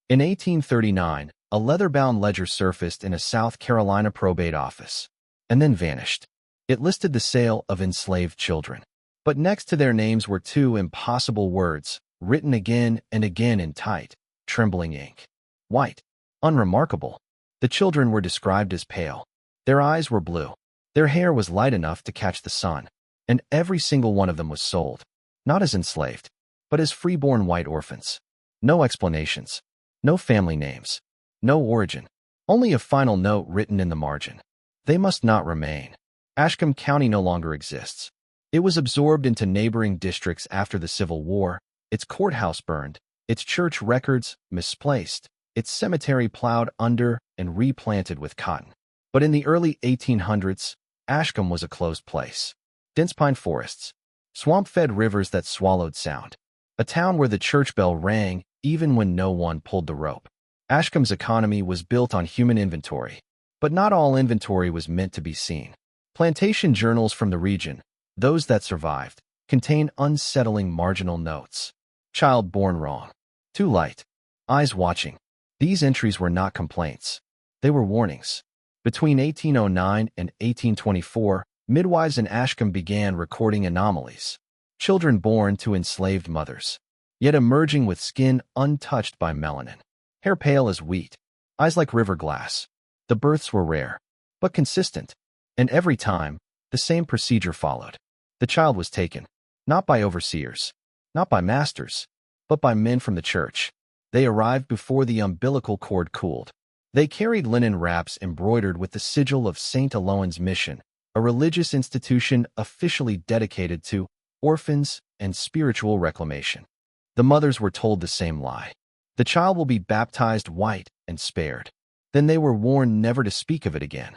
In 1839, a leather-bound ledger surfaced in a South Carolina probate office, and then vanished. It listed the sale of enslaved children. But next to their names were two impossible words, written again and again in tight, trembling ink. White. Unremarkable. The children were described as pale. Their eyes were blue. Their hair was light enough to catch the sun. And every single one of them was sold, not as enslaved, but as freeborn white orphans. No explanations. No family names. No origin. Only a final note written in the margin. They must not remain. Ashcombe County no longer exists. It was absorbed into neighboring districts after the Civil War, its courthouse burned, its church records misplaced, its cemetery plowed under and replanted with cotton. But in the early 1800s, Ashcombe was a closed place. Dense pine forests, swamp-fed rivers that swallowed sound. A town where the church bell rang even when no one pulled the rope. Ashcombe's economy was built on human inventory, but not all inventory was meant to be seen. Plantation journals from the region, those that survived, contain unsettling marginal notes. Child born wrong. Too light. Eyes watching. These entries were not complaints. They were warnings. Between 1809 and 1824, midwives in Ashcombe began recording anomalies. Children born to enslaved mothers, yet emerging with skin untouched by melanin. Hair pale as wheat. Eyes like river glass. The births were rare, but consistent. And every time, the same procedure followed. The child was taken, not by overseers, not by masters, but by men from the church. They arrived before the umbilical cord cooled. They carried linen wraps embroidered with the sigil of St. Aloan's Mission, a religious institution officially dedicated to orphans and spiritual reclamation. The mothers were told the same lie. The child will be baptized white and spared. Then they were warned never to speak of it again.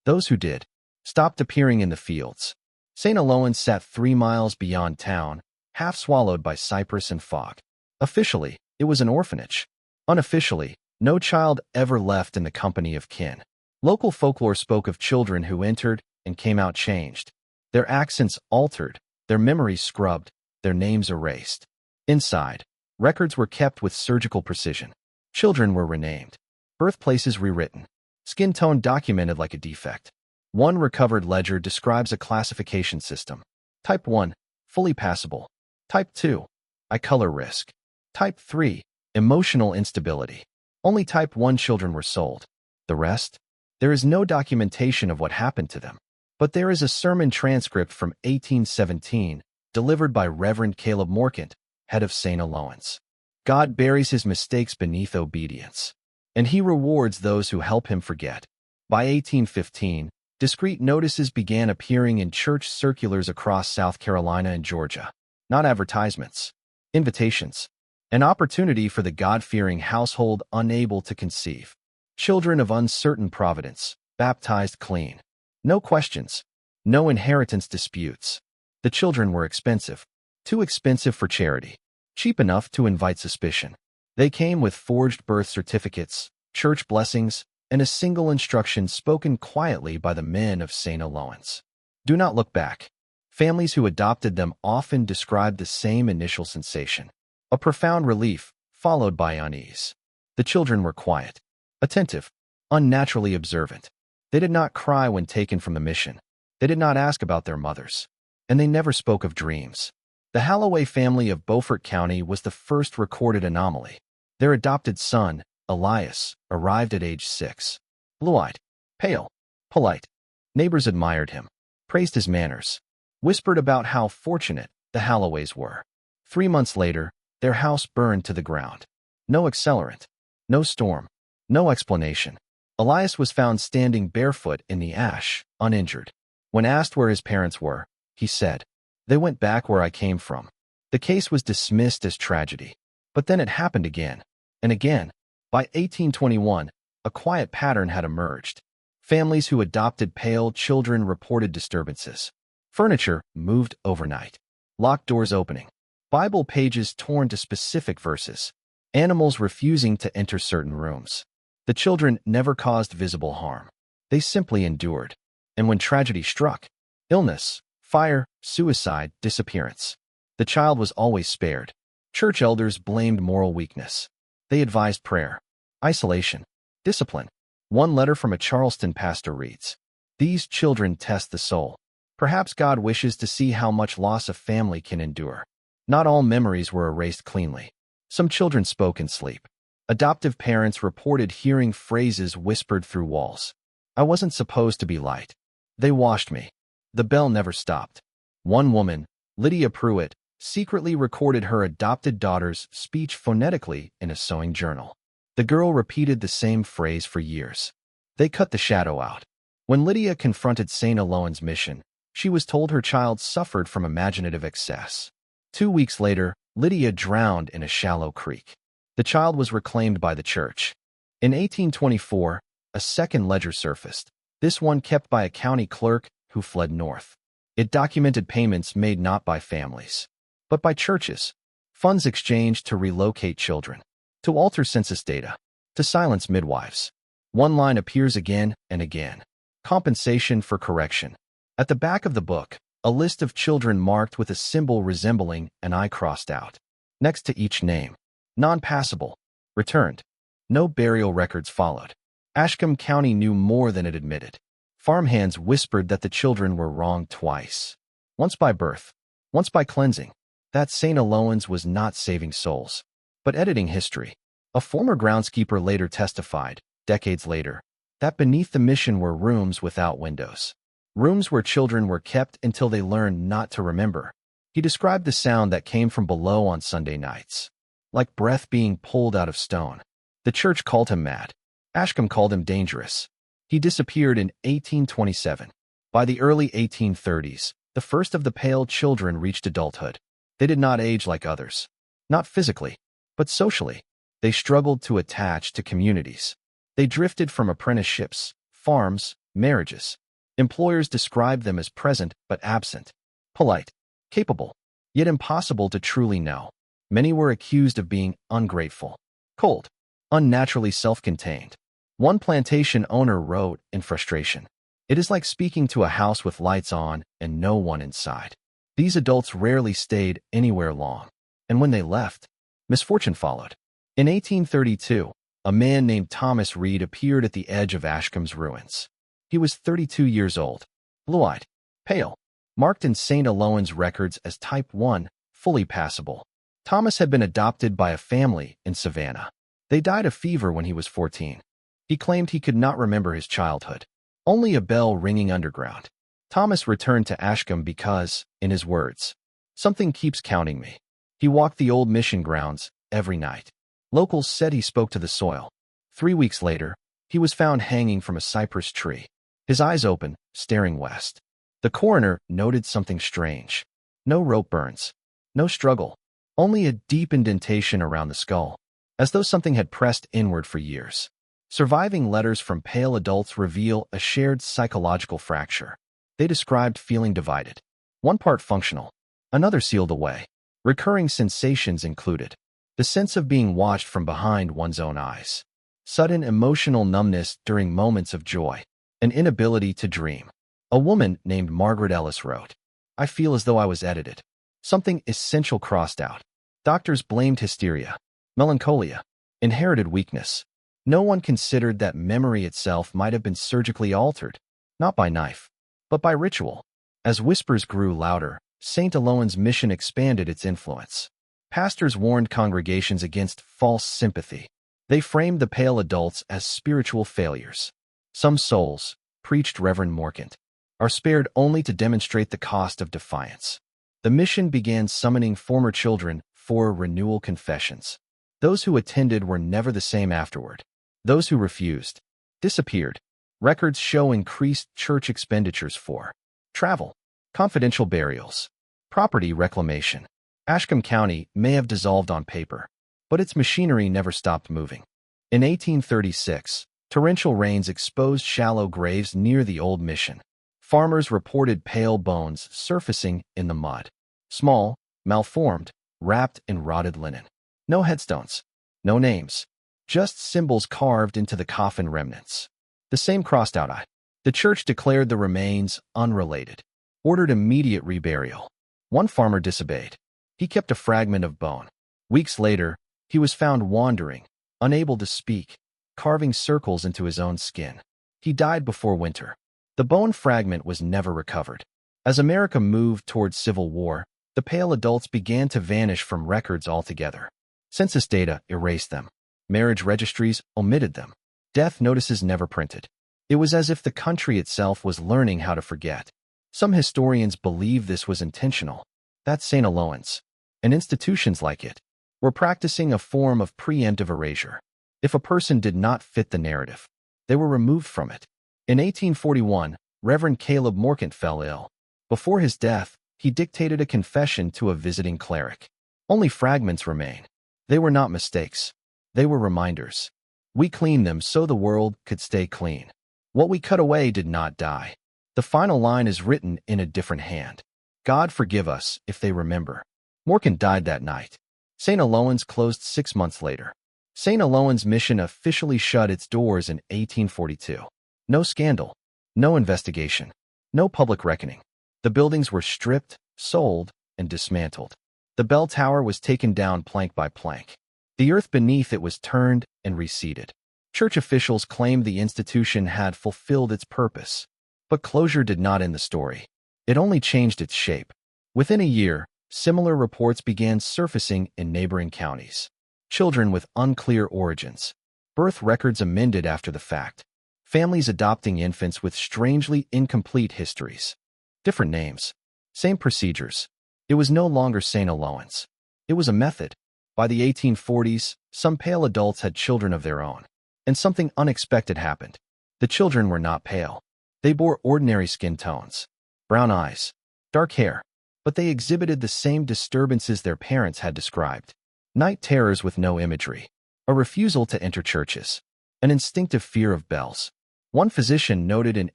Those who did stopped appearing in the fields. St. Aloan sat 3 miles beyond town, half swallowed by cypress and fog. Officially, it was an orphanage. Unofficially, no child ever left in the company of kin. Local folklore spoke of children who entered and came out changed. Their accents altered, their memories scrubbed, their names erased. Inside, records were kept with surgical precision. Children were renamed. Birthplaces rewritten. Skin tone documented like a defect. One recovered ledger describes a classification system. Type 1, fully passable. Type 2, eye color risk. Type 3, emotional instability. Only Type 1 children were sold. The rest? There is no documentation of what happened to them. But there is a sermon transcript from 1817, delivered by Reverend Caleb Morcant, head of St. Aloan's. God buries his mistakes beneath obedience, and he rewards those who help him forget. By 1815, discreet notices began appearing in church circulars across South Carolina and Georgia. Not advertisements, invitations. An opportunity for the God-fearing household unable to conceive. Children of uncertain providence, baptized clean. No questions, no inheritance disputes. The children were expensive. Too expensive for charity. Cheap enough to invite suspicion. They came with forged birth certificates, church blessings, and a single instruction spoken quietly by the men of St. Aloan's. Do not look back. Families who adopted them often described the same initial sensation. A profound relief, followed by unease. The children were quiet, attentive, unnaturally observant. They did not cry when taken from the mission. They did not ask about their mothers. And they never spoke of dreams. The Holloway family of Beaufort County was the first recorded anomaly. Their adopted son, Elias, arrived at age 6. Blue-eyed, pale, polite. Neighbors admired him, praised his manners, whispered about how fortunate the Holloways were. 3 months later, their house burned to the ground. No accelerant, no storm, no explanation. Elias was found standing barefoot in the ash, uninjured. When asked where his parents were, he said, "They went back where I came from." The case was dismissed as tragedy. But then it happened again, and again. By 1821, a quiet pattern had emerged. Families who adopted pale children reported disturbances. Furniture moved overnight. Locked doors opening. Bible pages torn to specific verses. Animals refusing to enter certain rooms. The children never caused visible harm. They simply endured. And when tragedy struck, illness, fire, suicide, disappearance, the child was always spared. Church elders blamed moral weakness. They advised prayer, isolation, discipline. One letter from a Charleston pastor reads, "These children test the soul. Perhaps God wishes to see how much loss a family can endure." Not all memories were erased cleanly. Some children spoke in sleep. Adoptive parents reported hearing phrases whispered through walls. "I wasn't supposed to be light. They washed me." The bell never stopped. One woman, Lydia Pruitt, secretly recorded her adopted daughter's speech phonetically in a sewing journal. The girl repeated the same phrase for years. They cut the shadow out. When Lydia confronted St. Aloan's mission, she was told her child suffered from imaginative excess. 2 weeks later, Lydia drowned in a shallow creek. The child was reclaimed by the church. In 1824, a second ledger surfaced, this one kept by a county clerk who fled north. It documented payments made not by families, but by churches, funds exchanged to relocate children, to alter census data, to silence midwives. One line appears again and again: compensation for correction. At the back of the book, a list of children marked with a symbol resembling an eye crossed out. Next to each name, non-passable, returned. No burial records followed. Ashcombe County knew more than it admitted. Farmhands whispered that the children were wronged twice. Once by birth, once by cleansing. That St. Aloan's was not saving souls, but editing history. A former groundskeeper later testified, decades later, that beneath the mission were rooms without windows. Rooms where children were kept until they learned not to remember. He described the sound that came from below on Sunday nights, like breath being pulled out of stone. The church called him mad. Ashcombe called him dangerous. He disappeared in 1827. By the early 1830s, the first of the pale children reached adulthood. They did not age like others. Not physically, but socially. They struggled to attach to communities. They drifted from apprenticeships, farms, marriages. Employers described them as present but absent, polite, capable, yet impossible to truly know. Many were accused of being ungrateful, cold, unnaturally self-contained. One plantation owner wrote in frustration, "It is like speaking to a house with lights on and no one inside." These adults rarely stayed anywhere long, and when they left, misfortune followed. In 1832, a man named Thomas Reed appeared at the edge of Ashcombe's ruins. He was 32 years old, blue-eyed, pale, marked in St. Aloan's records as Type 1, fully passable. Thomas had been adopted by a family in Savannah. They died of fever when he was 14. He claimed he could not remember his childhood, only a bell ringing underground. Thomas returned to Ashcombe because, in his words, "Something keeps counting me." He walked the old mission grounds every night. Locals said he spoke to the soil. 3 weeks later, he was found hanging from a cypress tree, his eyes open, staring west. The coroner noted something strange. No rope burns, no struggle, only a deep indentation around the skull, as though something had pressed inward for years. Surviving letters from pale adults reveal a shared psychological fracture. They described feeling divided. One part functional, another sealed away. Recurring sensations included the sense of being watched from behind one's own eyes, sudden emotional numbness during moments of joy, an inability to dream. A woman named Margaret Ellis wrote, "I feel as though I was edited. Something essential crossed out." Doctors blamed hysteria, melancholia, inherited weakness. No one considered that memory itself might have been surgically altered, not by knife, but by ritual. As whispers grew louder, St. Aloan's mission expanded its influence. Pastors warned congregations against false sympathy. They framed the pale adults as spiritual failures. "Some souls," preached Reverend Morcant, "are spared only to demonstrate the cost of defiance." The mission began summoning former children for renewal confessions. Those who attended were never the same afterward. Those who refused disappeared. Records show increased church expenditures for travel, confidential burials, property reclamation. Ashcombe County may have dissolved on paper, but its machinery never stopped moving. In 1836, torrential rains exposed shallow graves near the old mission. Farmers reported pale bones surfacing in the mud. Small, malformed, wrapped in rotted linen. No headstones, no names, just symbols carved into the coffin remnants. The same crossed out eye. The church declared the remains unrelated, ordered immediate reburial. One farmer disobeyed. He kept a fragment of bone. Weeks later, he was found wandering, unable to speak, carving circles into his own skin. He died before winter. The bone fragment was never recovered. As America moved towards civil war, the pale adults began to vanish from records altogether. Census data erased them. Marriage registries omitted them. Death notices never printed. It was as if the country itself was learning how to forget. Some historians believe this was intentional. That St. Aloans, and institutions like it, were practicing a form of preemptive erasure. If a person did not fit the narrative, they were removed from it. In 1841, Reverend Caleb Morcant fell ill. Before his death, he dictated a confession to a visiting cleric. Only fragments remain. They were not mistakes. They were reminders. We cleaned them so the world could stay clean. What we cut away did not die. The final line is written in a different hand. God forgive us if they remember. Morcant died that night. St. Aloans closed 6 months later. St. Aloans' mission officially shut its doors in 1842. No scandal, no investigation, no public reckoning. The buildings were stripped, sold, and dismantled. The bell tower was taken down plank by plank. The earth beneath it was turned and reseeded. Church officials claimed the institution had fulfilled its purpose. But closure did not end the story. It only changed its shape. Within a year, similar reports began surfacing in neighboring counties. Children with unclear origins. Birth records amended after the fact. Families adopting infants with strangely incomplete histories. Different names. Same procedures. It was no longer St. Aloans. It was a method. By the 1840s, some pale adults had children of their own. And something unexpected happened. The children were not pale. They bore ordinary skin tones. Brown eyes. Dark hair. But they exhibited the same disturbances their parents had described. Night terrors with no imagery. A refusal to enter churches. An instinctive fear of bells. One physician noted in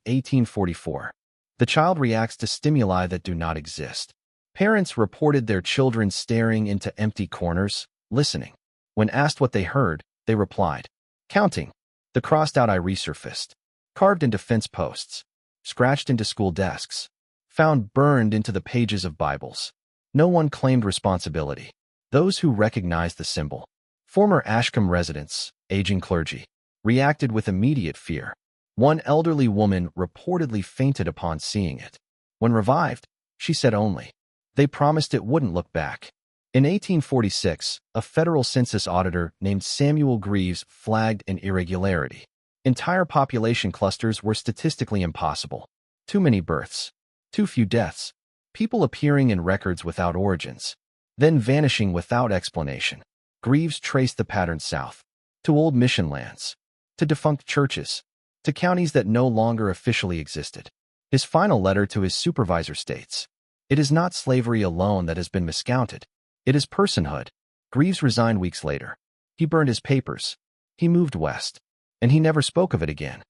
1844, the child reacts to stimuli that do not exist. Parents reported their children staring into empty corners, listening. When asked what they heard, they replied, counting. The crossed-out eye resurfaced. Carved into fence posts. Scratched into school desks. Found burned into the pages of Bibles. No one claimed responsibility. Those who recognized the symbol, former Ashcombe residents, aging clergy, reacted with immediate fear. One elderly woman reportedly fainted upon seeing it. When revived, she said only, they promised it wouldn't look back. In 1846, a federal census auditor named Samuel Greaves flagged an irregularity. Entire population clusters were statistically impossible. Too many births. Too few deaths. People appearing in records without origins. Then vanishing without explanation. Greaves traced the pattern south. To old mission lands. To defunct churches. To counties that no longer officially existed. His final letter to his supervisor states, it is not slavery alone that has been miscounted. It is personhood. Greaves resigned weeks later. He burned his papers. He moved west. And he never spoke of it again.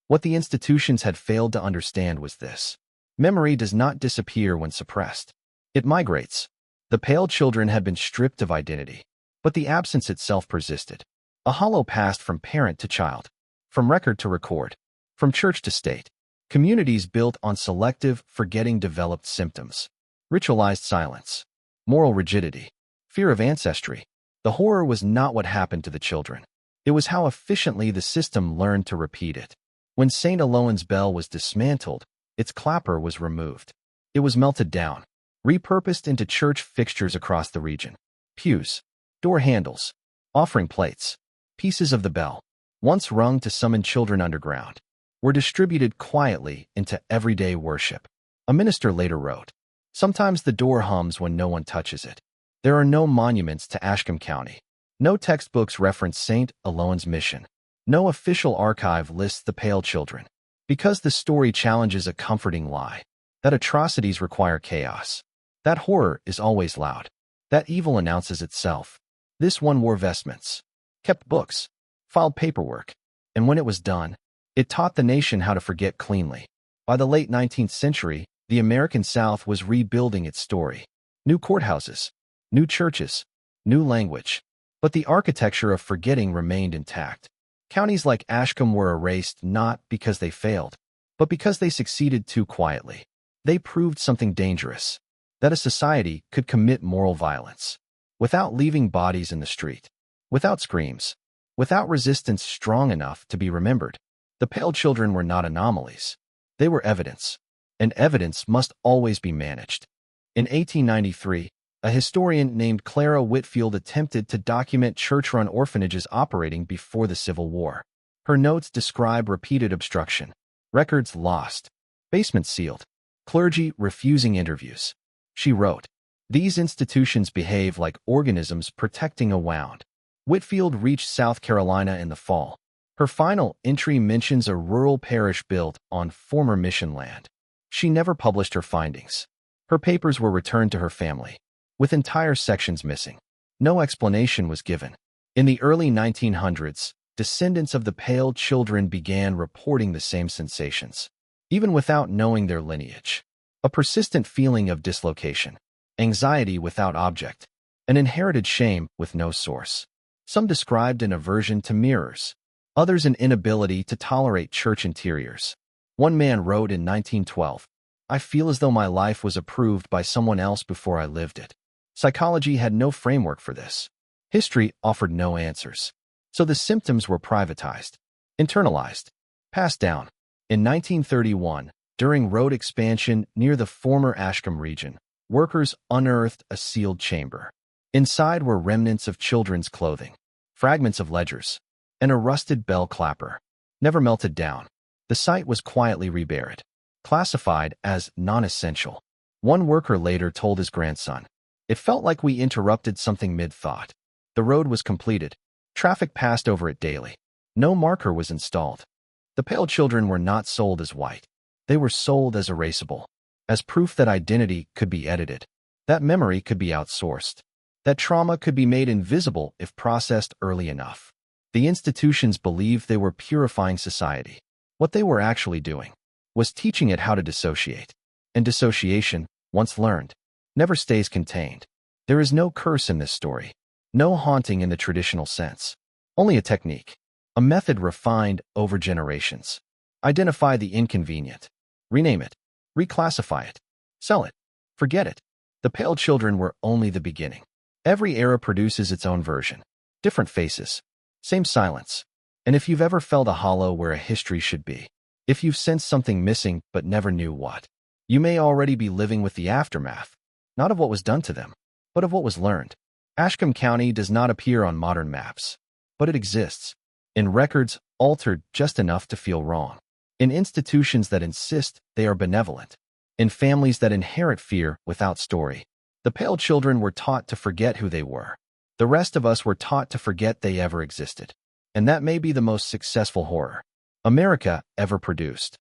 What the institutions had failed to understand was this. Memory does not disappear when suppressed. It migrates. The pale children had been stripped of identity. But the absence itself persisted. A hollow past from parent to child. From record to record. From church to state. Communities built on selective, forgetting developed symptoms. Ritualized silence. Moral rigidity. Fear of ancestry. The horror was not what happened to the children. It was how efficiently the system learned to repeat it. When St. Aloans' bell was dismantled, its clapper was removed. It was melted down, repurposed into church fixtures across the region. Pews, door handles, offering plates, pieces of the bell, once rung to summon children underground, were distributed quietly into everyday worship. A minister later wrote, sometimes the door hums when no one touches it. There are no monuments to Ashcombe County. No textbooks reference St. Aloans' mission. No official archive lists the pale children. Because the story challenges a comforting lie. That atrocities require chaos. That horror is always loud. That evil announces itself. This one wore vestments, kept books, filed paperwork, and when it was done, it taught the nation how to forget cleanly. By the late 19th century, the American South was rebuilding its story. New courthouses, new churches, new language. But the architecture of forgetting remained intact. Counties like Ashcombe were erased not because they failed, but because they succeeded too quietly. They proved something dangerous, that a society could commit moral violence without leaving bodies in the street, without screams, without resistance strong enough to be remembered. The pale children were not anomalies. They were evidence, and evidence must always be managed. In 1893, a historian named Clara Whitfield attempted to document church-run orphanages operating before the Civil War. Her notes describe repeated obstruction, records lost, basements sealed, clergy refusing interviews. She wrote, "These institutions behave like organisms protecting a wound." Whitfield reached South Carolina in the fall. Her final entry mentions a rural parish built on former mission land. She never published her findings. Her papers were returned to her family, with entire sections missing. No explanation was given. In the early 1900s, descendants of the pale children began reporting the same sensations, even without knowing their lineage. A persistent feeling of dislocation, anxiety without object, an inherited shame with no source. Some described an aversion to mirrors, others an inability to tolerate church interiors. One man wrote in 1912, "I feel as though my life was approved by someone else before I lived it." Psychology had no framework for this. History offered no answers. So the symptoms were privatized, internalized, passed down. In 1931, during road expansion near the former Ashcombe region, workers unearthed a sealed chamber. Inside were remnants of children's clothing, fragments of ledgers, and a rusted bell clapper, never melted down. The site was quietly reburied, classified as non-essential. One worker later told his grandson, "It felt like we interrupted something mid-thought." The road was completed. Traffic passed over it daily. No marker was installed. The pale children were not sold as white. They were sold as erasable, as proof that identity could be edited, that memory could be outsourced, that trauma could be made invisible if processed early enough. The institutions believed they were purifying society. What they were actually doing was teaching it how to dissociate. And dissociation, once learned, never stays contained. There is no curse in this story, no haunting in the traditional sense, only a technique, a method refined over generations. Identify the inconvenient, rename it, reclassify it, sell it, forget it. The pale children were only the beginning. Every era produces its own version, different faces, same silence. And if you've ever felt a hollow where a history should be, if you've sensed something missing but never knew what, you may already be living with the aftermath, not of what was done to them, but of what was learned. Ashcombe County does not appear on modern maps, but it exists, in records altered just enough to feel wrong, in institutions that insist they are benevolent, in families that inherit fear without story. The pale children were taught to forget who they were. The rest of us were taught to forget they ever existed. And that may be the most successful horror America ever produced.